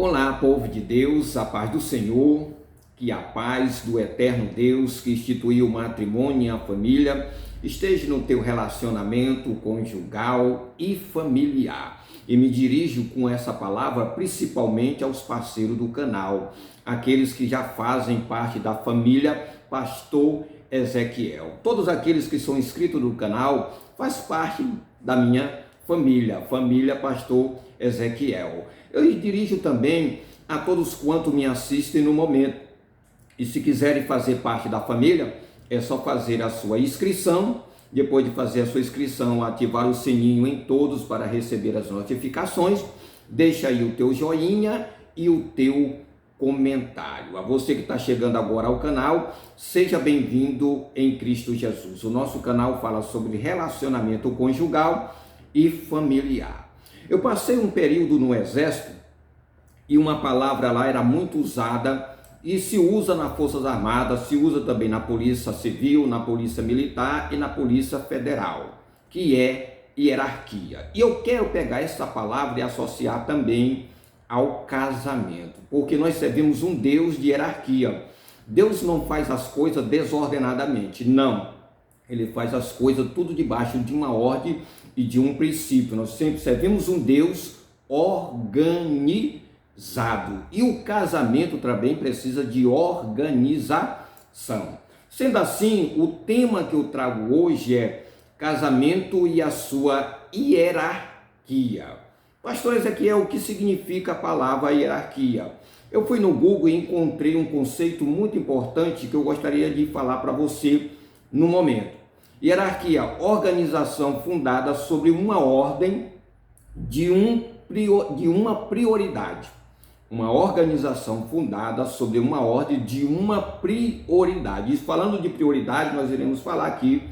Olá, povo de Deus, a paz do Senhor, que a paz do eterno Deus que instituiu o matrimônio e a família esteja no teu relacionamento conjugal e familiar. E me dirijo com essa palavra principalmente aos parceiros do canal, aqueles que já fazem parte da família Pastor Ezequiel. Todos aqueles que são inscritos no canal faz parte da minha família Pastor Ezequiel. Eu dirijo também a todos quanto me assistem no momento. E se quiserem fazer parte da família, é só fazer a sua inscrição. Depois de fazer a sua inscrição, ativar o sininho em todos para receber as notificações. Deixa aí o teu joinha e o teu comentário. A você que está chegando agora ao canal, seja bem-vindo em Cristo Jesus. O nosso canal fala sobre relacionamento conjugal e familiar. Eu passei um período no exército e uma palavra lá era muito usada e se usa nas Forças Armadas, se usa também na Polícia Civil, na Polícia Militar e na Polícia Federal, que é hierarquia. E eu quero pegar essa palavra e associar também ao casamento, porque nós servimos um Deus de hierarquia. Deus não faz as coisas desordenadamente, não. Ele faz as coisas tudo debaixo de uma ordem e de um princípio. Nós sempre servimos um Deus organizado. E o casamento também precisa de organização. Sendo assim, o tema que eu trago hoje é casamento e a sua hierarquia. Pastor Ezequiel, o que significa a palavra hierarquia? Eu fui no Google e encontrei um conceito muito importante que eu gostaria de falar para você no momento. Hierarquia, organização fundada sobre uma ordem de uma prioridade. Uma organização fundada sobre uma ordem de uma prioridade. E falando de prioridade, nós iremos falar aqui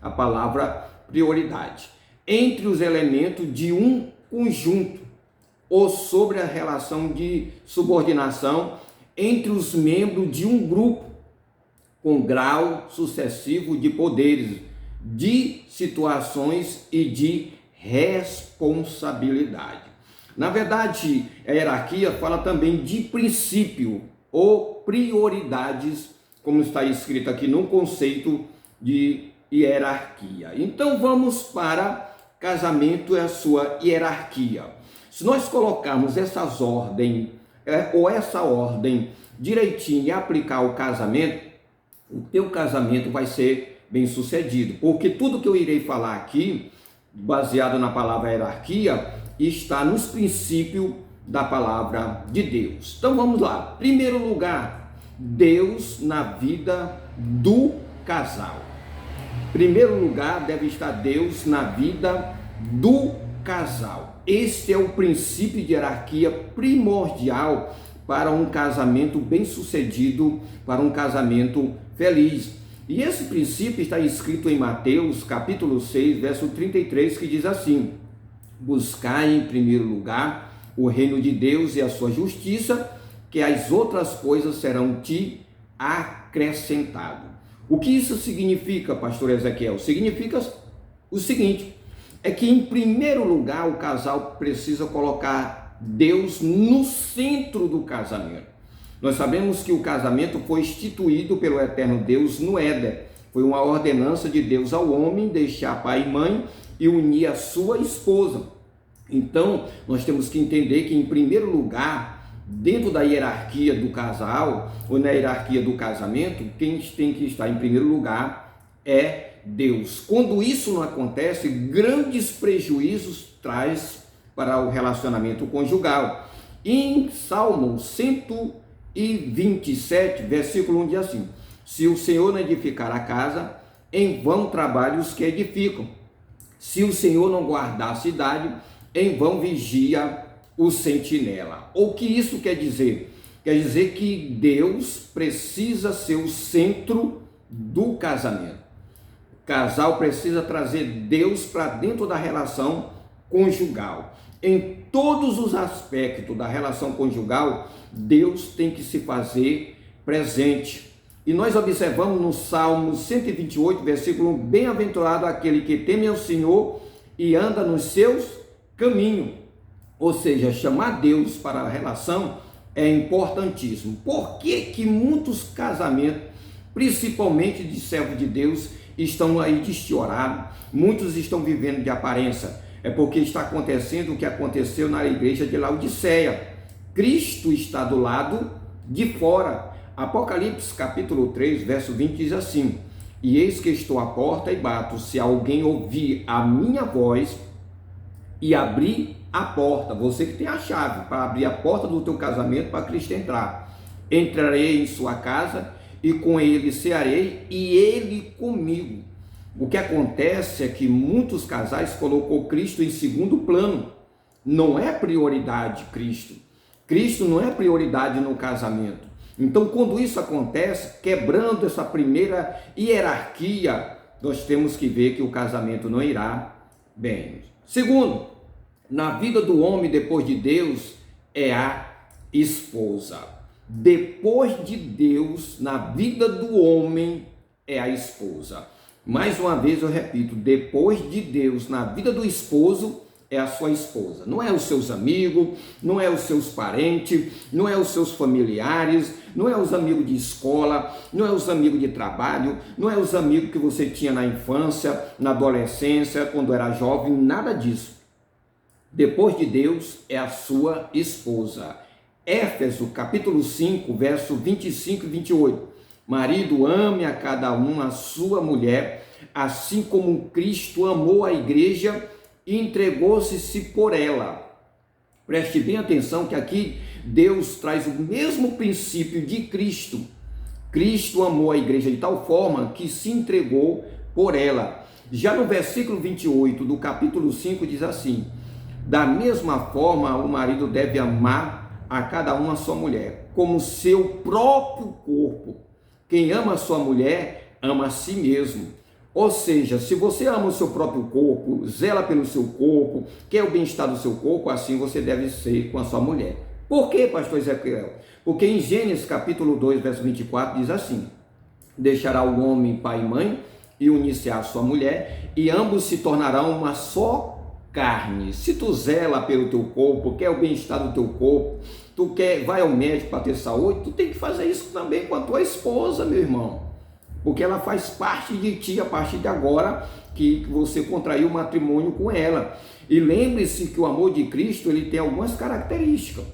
a palavra prioridade. Entre os elementos de um conjunto ou sobre a relação de subordinação entre os membros de um grupo com grau sucessivo de poderes, de situações e de responsabilidade. Na verdade, a hierarquia fala também de princípio ou prioridades, como está escrito aqui no conceito de hierarquia. Então vamos para casamento e a sua hierarquia. Se nós colocarmos essas ordens, essa ordem direitinho e aplicar o casamento, o teu casamento vai ser bem sucedido, porque tudo que eu irei falar aqui, baseado na palavra hierarquia, está nos princípios da palavra de Deus. Então vamos lá. Primeiro lugar, Deus na vida do casal. Primeiro lugar deve estar Deus na vida do casal. Este é o princípio de hierarquia primordial para um casamento bem-sucedido, para um casamento feliz. E esse princípio está escrito em Mateus, capítulo 6, verso 33, que diz assim: buscai em primeiro lugar o reino de Deus e a sua justiça, que as outras coisas serão te acrescentadas. O que isso significa, pastor Ezequiel? Significa o seguinte, é que em primeiro lugar o casal precisa colocar Deus no centro do casamento. Nós sabemos que o casamento foi instituído pelo eterno Deus no Éden. Foi uma ordenança de Deus ao homem deixar pai e mãe e unir a sua esposa. Então, nós temos que entender que, em primeiro lugar, dentro da hierarquia do casal, ou na hierarquia do casamento, quem tem que estar em primeiro lugar é Deus. Quando isso não acontece, grandes prejuízos traz para o relacionamento conjugal. Em Salmo 127, versículo 1 diz assim: se o Senhor não edificar a casa, em vão trabalham os que edificam. Se o Senhor não guardar a cidade, em vão vigia o sentinela. O que isso quer dizer? Quer dizer que Deus precisa ser o centro do casamento. O casal precisa trazer Deus para dentro da relação conjugal. Em todos os aspectos da relação conjugal, Deus tem que se fazer presente. E nós observamos no Salmo 128, versículo 1, bem-aventurado aquele que teme ao Senhor e anda nos seus caminhos. Ou seja, chamar Deus para a relação é importantíssimo. Por que muitos casamentos, principalmente de servos de Deus, estão aí desteriorados? Muitos estão vivendo de aparência. É porque está acontecendo o que aconteceu na igreja de Laodiceia. Cristo está do lado de fora. Apocalipse capítulo 3, verso 20 diz assim: e eis que estou à porta e bato, se alguém ouvir a minha voz e abrir a porta, você que tem a chave para abrir a porta do teu casamento para Cristo entrar, entrarei em sua casa e com ele cearei e ele comigo. O que acontece é que muitos casais colocou Cristo em segundo plano. Não é prioridade Cristo. Cristo não é prioridade no casamento. Então, quando isso acontece, quebrando essa primeira hierarquia, nós temos que ver que o casamento não irá bem. Segundo, na vida do homem depois de Deus é a esposa. Depois de Deus, na vida do homem é a esposa. Mais uma vez eu repito, depois de Deus, na vida do esposo é a sua esposa. Não é os seus amigos, não é os seus parentes, não é os seus familiares, não é os amigos de escola, não é os amigos de trabalho, não é os amigos que você tinha na infância, na adolescência, quando era jovem, nada disso. Depois de Deus é a sua esposa. Éfeso capítulo 5, verso 25 e 28. Marido, ame a cada um a sua mulher, assim como Cristo amou a igreja e entregou-se por ela. Preste bem atenção que aqui Deus traz o mesmo princípio de Cristo. Cristo amou a igreja de tal forma que se entregou por ela. Já no versículo 28 do capítulo 5 diz assim: da mesma forma o marido deve amar a cada uma a sua mulher, como seu próprio corpo. Quem ama a sua mulher, ama a si mesmo. Ou seja, se você ama o seu próprio corpo, zela pelo seu corpo, quer o bem-estar do seu corpo, assim você deve ser com a sua mulher. Por quê, pastor Ezequiel? Porque em Gênesis capítulo 2, verso 24 diz assim: deixará o homem pai e mãe e unir-se à sua mulher, e ambos se tornarão uma só carne. Se tu zela pelo teu corpo, quer o bem-estar do teu corpo, vai ao médico para ter saúde, tu tem que fazer isso também com a tua esposa, meu irmão. Porque ela faz parte de ti a partir de agora que você contraiu matrimônio com ela. E lembre-se que o amor de Cristo ele tem algumas características.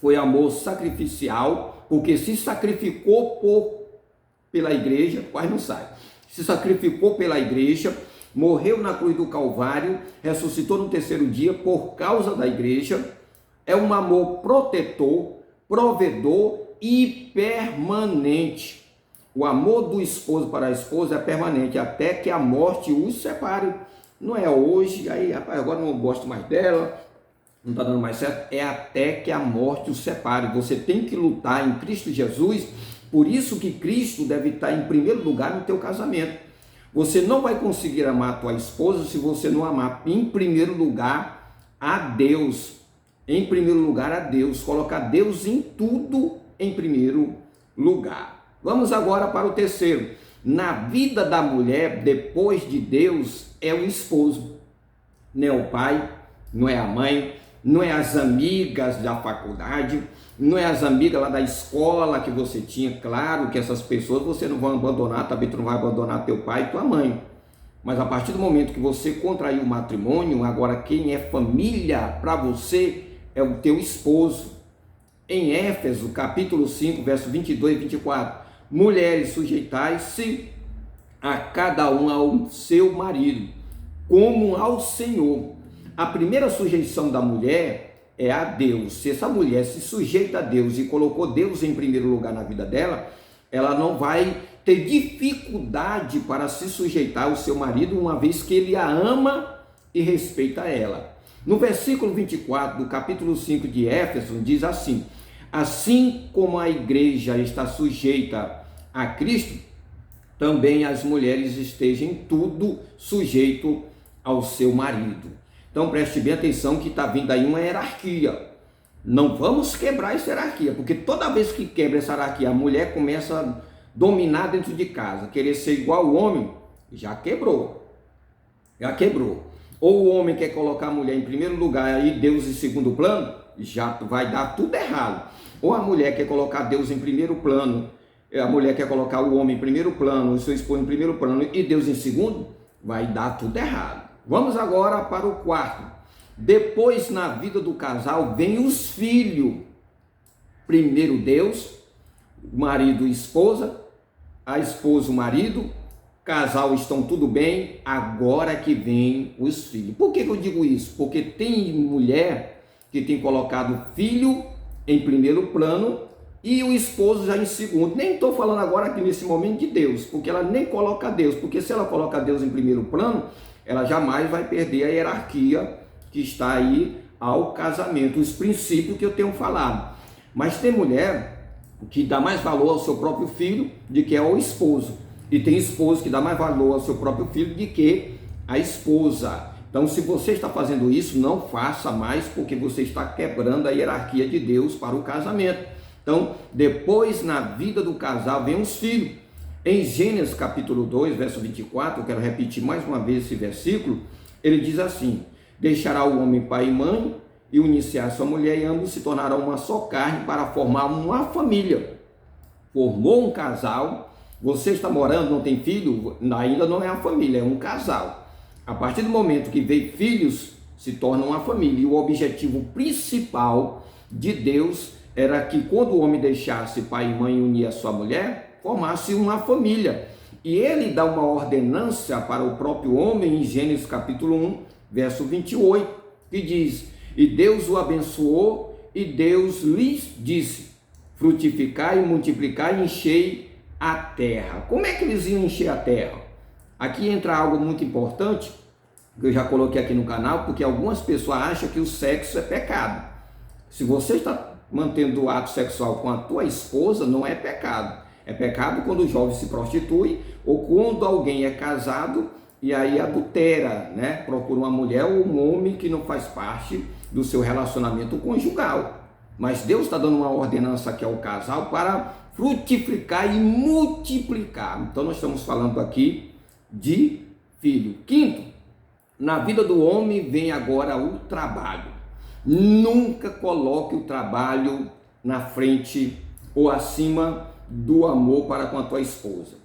Foi amor sacrificial, porque se sacrificou pela igreja, quase não sai. Se sacrificou pela igreja, morreu na cruz do Calvário, ressuscitou no terceiro dia por causa da igreja. É um amor protetor, provedor e permanente. O amor do esposo para a esposa é permanente, até que a morte os separe. Não é hoje, aí rapaz, agora não gosto mais dela, não está dando mais certo. É até que a morte os separe. Você tem que lutar em Cristo Jesus. Por isso que Cristo deve estar em primeiro lugar no teu casamento. Você não vai conseguir amar a tua esposa se você não amar em primeiro lugar a Deus. Em primeiro lugar a Deus. Colocar Deus em tudo em primeiro lugar. Vamos agora para o terceiro. Na vida da mulher, depois de Deus, é o esposo. Não é o pai, não é a mãe, não é as amigas da faculdade, não é as amigas lá da escola que você tinha. Claro que essas pessoas você não vai abandonar, também tu não vai abandonar teu pai e tua mãe. Mas a partir do momento que você contraiu o matrimônio, agora quem é família para você é o teu esposo. Em Éfeso, capítulo 5, verso 22 e 24, mulheres, sujeitai-se a cada um ao seu marido, como ao Senhor. A primeira sujeição da mulher é a Deus. Se essa mulher se sujeita a Deus e colocou Deus em primeiro lugar na vida dela, ela não vai ter dificuldade para se sujeitar ao seu marido, uma vez que ele a ama e respeita ela. No versículo 24 do capítulo 5 de Éfeso, diz assim: assim como a igreja está sujeita a Cristo, também as mulheres estejam em tudo sujeito ao seu marido. Então preste bem atenção que está vindo aí uma hierarquia. Não vamos quebrar essa hierarquia, porque toda vez que quebra essa hierarquia, a mulher começa a dominar dentro de casa, querer ser igual ao homem, já quebrou. Já quebrou. ou o homem quer colocar a mulher em primeiro lugar e Deus em segundo plano, já vai dar tudo errado. Ou a mulher quer colocar Deus em primeiro plano, a mulher quer colocar o homem em primeiro plano, o seu esposo em primeiro plano e Deus em segundo, vai dar tudo errado. Vamos agora para o quarto. Depois, na vida do casal, vem os filhos. Primeiro Deus, marido e esposa, a esposa e o marido, casal estão tudo bem, agora que vem os filhos. Por que eu digo isso? Porque tem mulher que tem colocado filho em primeiro plano e o esposo já em segundo. Nem estou falando agora aqui nesse momento de Deus, porque ela nem coloca Deus, porque se ela coloca Deus em primeiro plano, ela jamais vai perder a hierarquia que está aí ao casamento, os princípios que eu tenho falado. Mas tem mulher que dá mais valor ao seu próprio filho do que ao esposo. E tem esposo que dá mais valor ao seu próprio filho do que a esposa. Então, se você está fazendo isso, não faça mais, porque você está quebrando a hierarquia de Deus para o casamento. Então, depois na vida do casal vem os filhos. Em Gênesis capítulo 2, verso 24, eu quero repetir mais uma vez esse versículo, ele diz assim: deixará o homem pai e mãe e unir-se a sua mulher, e ambos se tornarão uma só carne para formar uma família. Formou um casal, você está morando, não tem filho, ainda não é uma família, é um casal. A partir do momento que vem filhos, se torna uma família. E o objetivo principal de Deus era que quando o homem deixasse pai e mãe e unir a sua mulher, formasse uma família. E ele dá uma ordenança para o próprio homem em Gênesis capítulo 1, verso 28, que diz: e Deus o abençoou, e Deus lhes disse: frutificai e multiplicai e enchei a terra. Como é que eles iam encher a terra? Aqui entra algo muito importante, que eu já coloquei aqui no canal, porque algumas pessoas acham que o sexo é pecado. Se você está mantendo o ato sexual com a tua esposa, não é pecado. É pecado quando o jovem se prostitui, ou quando alguém é casado e aí adultera, né? Procura uma mulher ou um homem que não faz parte do seu relacionamento conjugal. Mas Deus está dando uma ordenança aqui ao casal para frutificar e multiplicar. Então nós estamos falando aqui de filho. Quinto, na vida do homem vem agora o trabalho. Nunca coloque o trabalho na frente ou acima do amor para com a tua esposa.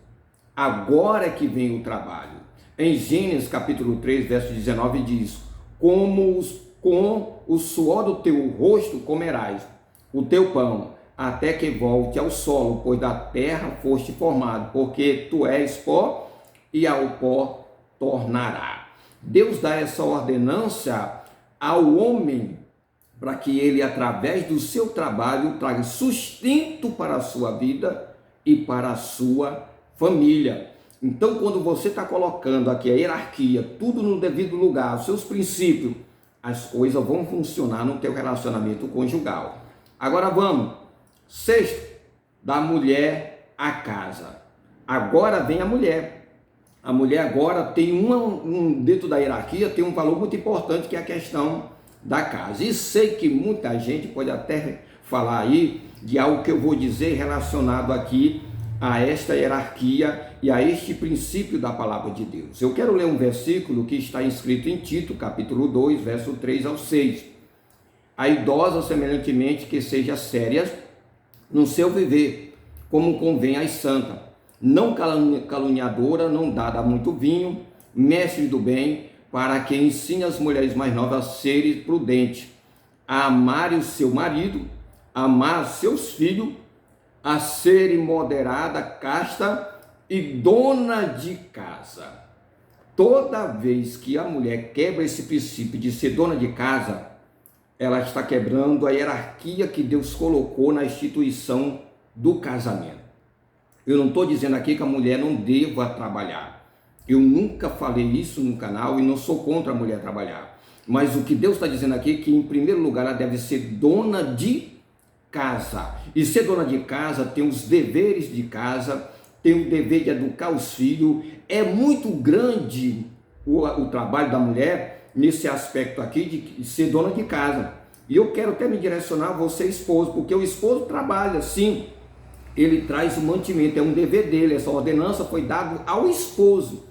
Agora que vem o trabalho. Em Gênesis capítulo 3, verso 19 diz: com o suor do teu rosto comerás o teu pão, até que volte ao solo, pois da terra foste formado, porque tu és pó e ao pó tornará. Deus dá essa ordenança ao homem para que ele, através do seu trabalho, traga sustento para a sua vida e para a sua família. Então, quando você está colocando aqui a hierarquia, tudo no devido lugar, os seus princípios, as coisas vão funcionar no teu relacionamento conjugal. Agora vamos. Sexto, da mulher à casa. Agora vem a mulher. A mulher agora tem dentro da hierarquia, tem um valor muito importante, que é a questão da casa. E sei que muita gente pode até falar aí de algo que eu vou dizer relacionado aqui a esta hierarquia e a este princípio da palavra de Deus. Eu quero ler um versículo que está escrito em Tito, capítulo 2, verso 3 ao 6. A idosa, semelhantemente, que seja séria no seu viver, como convém às santas, não caluniadora, não dada a muito vinho, mestre do bem, para que ensine as mulheres mais novas a serem prudentes, a amarem o seu marido, a amar seus filhos, a serem moderada, casta e dona de casa. Toda vez que a mulher quebra esse princípio de ser dona de casa, ela está quebrando a hierarquia que Deus colocou na instituição do casamento. Eu não estou dizendo aqui que a mulher não deva trabalhar. Eu nunca falei isso no canal e não sou contra a mulher trabalhar. Mas o que Deus está dizendo aqui é que, em primeiro lugar, ela deve ser dona de casa. E ser dona de casa tem os deveres de casa, tem o dever de educar os filhos. É muito grande o trabalho da mulher nesse aspecto aqui de ser dona de casa. E eu quero até me direcionar a você, esposo, porque o esposo trabalha, sim, ele traz o mantimento, é um dever dele. Essa ordenança foi dada ao esposo.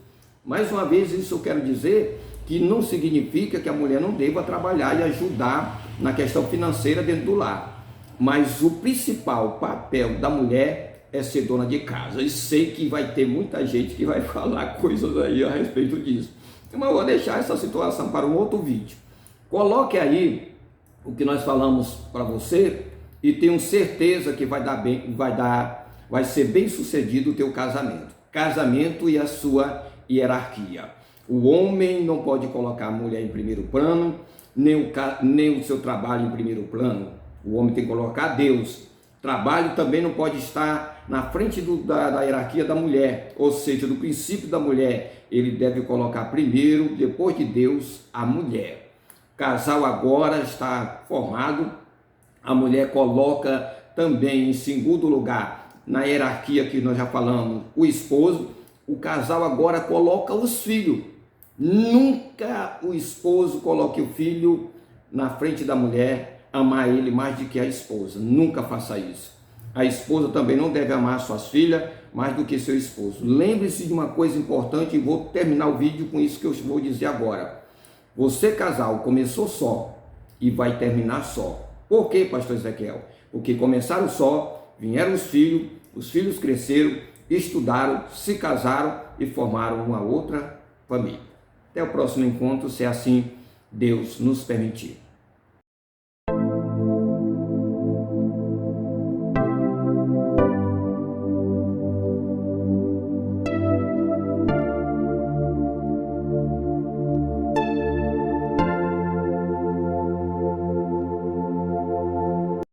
Mais uma vez, isso eu quero dizer, que não significa que a mulher não deva trabalhar e ajudar na questão financeira dentro do lar. Mas o principal papel da mulher é ser dona de casa. E sei que vai ter muita gente que vai falar coisas aí a respeito disso. Mas eu vou deixar essa situação para um outro vídeo. Coloque aí o que nós falamos para você e tenho certeza que vai ser bem sucedido o teu casamento. Casamento e a sua hierarquia. O homem não pode colocar a mulher em primeiro plano, nem o seu trabalho em primeiro plano. O homem tem que colocar Deus. Trabalho também não pode estar na frente da hierarquia da mulher, ou seja, do princípio da mulher. Ele deve colocar primeiro, depois de Deus, a mulher. Casal agora está formado, a mulher coloca também em segundo lugar, na hierarquia que nós já falamos, o esposo. O casal agora coloca os filhos. Nunca o esposo coloque o filho na frente da mulher, amar ele mais do que a esposa. Nunca faça isso. A esposa também não deve amar suas filhas mais do que seu esposo. Lembre-se de uma coisa importante e vou terminar o vídeo com isso que eu vou dizer agora. Você, casal, começou só e vai terminar só. Por quê, pastor Ezequiel? Porque começaram só, vieram os filhos cresceram, estudaram, se casaram e formaram uma outra família. Até o próximo encontro, se assim Deus nos permitir.